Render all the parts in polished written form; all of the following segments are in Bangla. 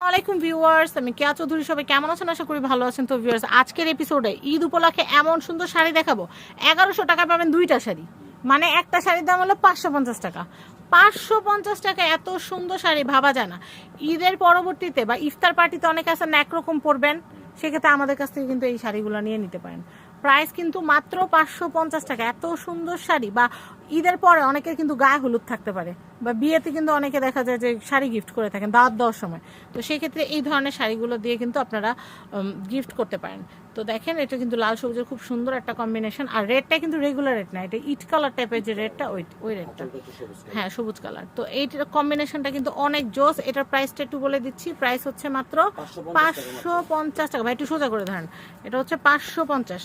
আসসালামাইকুম ভিউয়ার্স, আমি কেয়া চৌধুরী। সবাই কেমন আছেন? আশা করি ভালো আছেন। তো ভিউয়ার্স, আজকের এপিসোডে ঈদ উপলক্ষে এমন সুন্দর শাড়ি দেখাবো। 1100 টাকা পাবেন দুইটা শাড়ি, মানে একটা শাড়ির দাম হলো 550 টাকা। 550 টাকা এত সুন্দর শাড়ি ভাবা যায় না। ঈদের পরবর্তীতে বা ইফতার পার্টিতে অনেকে আছেন না একরকম পরবেন, সেক্ষেত্রে আমাদের কাছ থেকে কিন্তু এই শাড়িগুলো নিয়ে নিতে পারেন। প্রাইস কিন্তু মাত্র 550 টাকা। এত সুন্দর শাড়ি, বা ঈদের পরে অনেকের কিন্তু গায়ে হলুদ থাকতে পারে, বা বিয়েতে কিন্তু অনেকে দেখা যায় যে শাড়ি গিফট করে থাকেন দাওয়াত দেওয়ার সময়। তো সেই ক্ষেত্রে এই ধরনের শাড়িগুলো দিয়ে কিন্তু আপনারা গিফট করতে পারেন। তো দেখেন, এটা কিন্তু লাল সবুজের খুব সুন্দর একটা কম্বিনেশন। আর রেডটা কিন্তু রেগুলার রেড না, এটা ইট কালার টাইপের যে রেডটা, ওই রেডটা, হ্যাঁ সবুজ কালার। তো এই কম্বিনেশনটা কিন্তু অনেক জোস। এটার প্রাইসটা একটু বলে দিচ্ছি। প্রাইস হচ্ছে মাত্র 550 টাকা। ভাই একটু সোজা করে ধরেন, এটা হচ্ছে 550।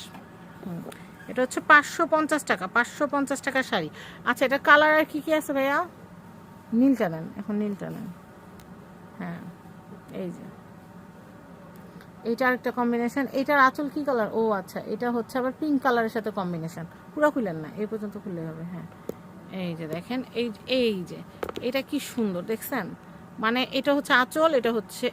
এটা হচ্ছে 550 টাকা। 550 টাকার শাড়ি। আচ্ছা, এটা কালার আর কি কি আছে ভাইয়া? নীলটা নেন, এখন নীলটা নেন। হ্যাঁ, এই যে এইটা আরেকটা কম্বিনেশন। এইটার আঁচল কি কালার? ও আচ্ছা, এটা হচ্ছে আবার পিঙ্ক কালারের সাথে কম্বিনেশন। পুরো খুলেন না, এই পর্যন্ত খুললে হবে। হ্যাঁ, এই যে দেখেন, এই যে এটা কি সুন্দর দেখছেন। মানে এটা হচ্ছে আঁচল, এটা হচ্ছে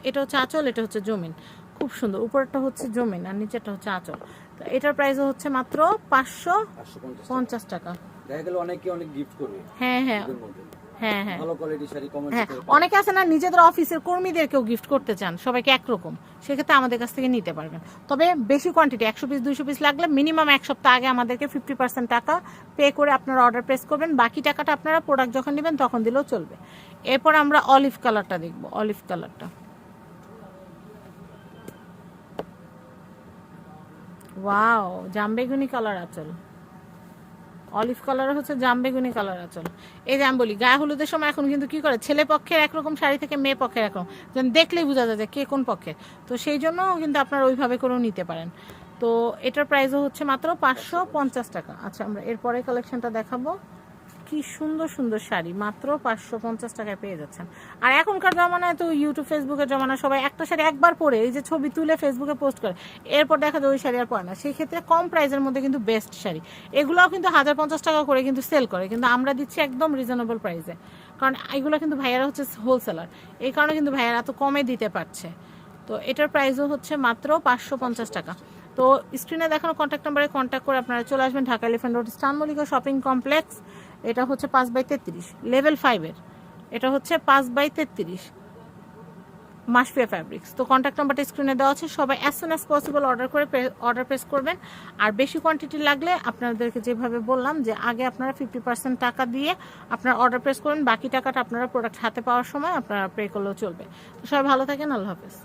আঁচল, এটা হচ্ছে জমিন। খুব সুন্দর। উপরটা হচ্ছে জমিন আর নিচেরটা হচ্ছে আঁচল। তো এটার প্রাইসও হচ্ছে মাত্র 550 টাকা। দেখা গেল অনেকে অনেক গিফট করবে। হ্যাঁ হ্যাঁ হ্যাঁ হ্যাঁ ভালো কোয়ালিটি শাড়ি হ্যাঁ, অনেকে আছে না নিজেদের অফিসের কর্মীদেরকেও গিফট করতে চান, সবাইকে একরকম, সেক্ষেত্রে আমাদের কাছ থেকে নিতে পারবেন। তবে বেশি কোয়ান্টিটি 100 পিস 200 পিস লাগলে মিনিমাম এক সপ্তাহ আগে আমাদেরকে 50% টাকা পে করে আপনারা অর্ডার প্লেস করবেন। বাকি টাকাটা আপনারা প্রোডাক্ট যখন নেবেন তখন দিলেও চলবে। এরপর আমরা অলিভ কালারটা দেখবো। অলিভ কালারটা, ওয়াও, জামবেগুনি কালার আঁচল। অলিভ কালার হচ্ছে জামবেগুনি কালার আঁচল। এই যে আমি বলি, গায়ে হলুদের সময় এখন কিন্তু কি করে, ছেলে পক্ষের একরকম শাড়ি থেকে মেয়ে পক্ষের একরকম, যেন দেখলেই বোঝা যায় যে কে কোন পক্ষের। তো সেই জন্য কিন্তু আপনারা ওইভাবে করেও নিতে পারেন। তো এটার প্রাইসও হচ্ছে মাত্র 550 টাকা। আচ্ছা, আমরা এরপরে কালেকশনটা দেখাবো। কি সুন্দর সুন্দর শাড়ি মাত্র 550 টাকায় পেয়ে যাচ্ছেন। আর এখনকার জমানায় তো ইউটিউব ফেসবুকের জমানায় সবাই একটা শাড়ি একবার পরে এই যে ছবি তুলে ফেসবুকে পোস্ট করে, এরপর দেখা যায় ওই শাড়ি আর পরে না। সেই ক্ষেত্রে কম প্রাইসের মধ্যে কিন্তু বেস্ট শাড়ি। এগুলোও কিন্তু 1050 টাকা করে কিন্তু সেল করে, কিন্তু আমরা দিচ্ছি একদম রিজনেবল প্রাইসে, কারণ এগুলো কিন্তু ভাইয়ারা হচ্ছে হোলসেলার, এই কারণে কিন্তু ভাইয়ারা এত কমে দিতে পারছে। তো এটার প্রাইসও হচ্ছে মাত্র 550 টাকা। তো স্ক্রিনে দেখানো কন্ট্যাক্ট নাম্বারে কন্ট্যাক্ট করে আপনারা চলে আসবেন ঢাকা এলিফ্যান্ট রোড স্টান মল্লিকা শপিং কমপ্লেক্স। এটা হচ্ছে 5/33 লেভেল 5-এর। এটা হচ্ছে 5/33 মাসফিয়া ফ্যাব্রিক্স। তো কন্ট্যাক্ট নাম্বারটা স্ক্রিনে দেওয়া আছে। সবাই as soon as possible order press করবেন। আর বেশি কোয়ান্টিটি লাগলে আপনাদেরকে যেভাবে বললাম যে আগে আপনারা 50% টাকা দিয়ে আপনারা অর্ডার প্রেস করবেন, বাকি টাকাটা আপনারা প্রোডাক্ট হাতে পাওয়ার সময় আপনারা পে করলেও চলবে। তো সবাই ভালো থাকেন, আল্লাহ হাফেজ।